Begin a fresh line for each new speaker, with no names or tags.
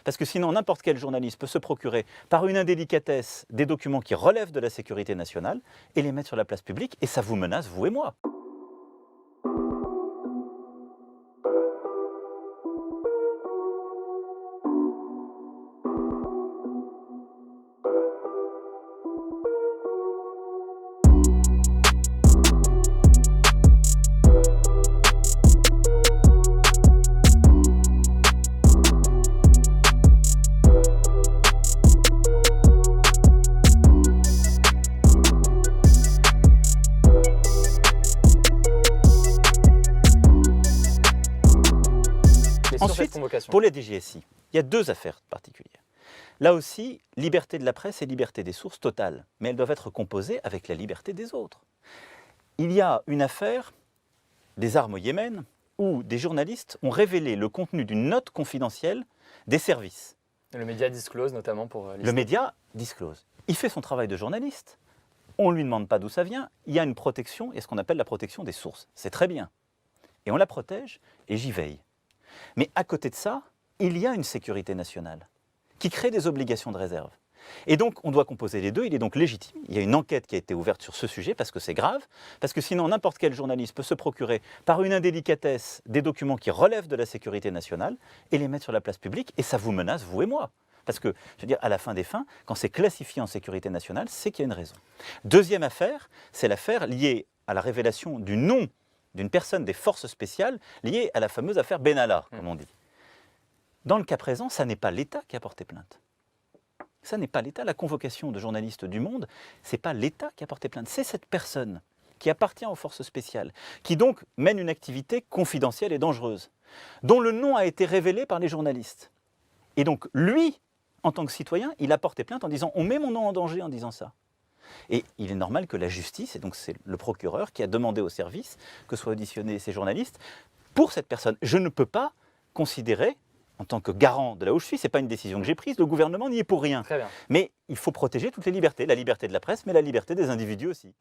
Parce que sinon, n'importe quel journaliste peut se procurer, par une indélicatesse, des documents qui relèvent de la sécurité nationale et les mettre sur la place publique, et ça vous menace, vous et moi.
Et sur cette
Ensuite,
convocation,
pour les DGSI, il y a deux affaires particulières. Là aussi, liberté de la presse et liberté des sources totale, mais elles doivent être composées avec la liberté des autres. Il y a une affaire des armes au Yémen où des journalistes ont révélé le contenu d'une note confidentielle des services.
le média disclose notamment pour
Le média disclose. Il fait son travail de journaliste. On ne lui demande pas d'où ça vient. Il y a une protection, et ce qu'on appelle la protection des sources. C'est très bien. Et on la protège, et j'y veille. Mais à côté de ça, il y a une sécurité nationale qui crée des obligations de réserve. Et donc, on doit composer les deux. Il est donc légitime. Il y a une enquête qui a été ouverte sur ce sujet parce que c'est grave, parce que sinon, n'importe quel journaliste peut se procurer, par une indélicatesse, des documents qui relèvent de la sécurité nationale et les mettre sur la place publique, et ça vous menace, vous et moi. Parce que, je veux dire, à la fin des fins, quand c'est classifié en sécurité nationale, c'est qu'il y a une raison. Deuxième affaire, c'est l'affaire liée à la révélation du nom d'une personne des forces spéciales, liée à la fameuse affaire Benalla, comme on dit. Dans le cas présent, ça n'est pas l'État qui a porté plainte. Ça n'est pas l'État. La convocation de journalistes du Monde, ce n'est pas l'État qui a porté plainte. C'est cette personne qui appartient aux forces spéciales, qui donc mène une activité confidentielle et dangereuse, dont le nom a été révélé par les journalistes. Et donc, lui, en tant que citoyen, il a porté plainte en disant « on met mon nom en danger en disant ça ». Et il est normal que la justice, et donc c'est le procureur qui a demandé au service que soient auditionnés ces journalistes, pour cette personne. Je ne peux pas considérer, en tant que garant de là où je suis, ce n'est pas une décision que j'ai prise, le gouvernement n'y est pour rien.
Très bien.
Mais il faut protéger toutes les libertés, la liberté de la presse, mais la liberté des individus aussi.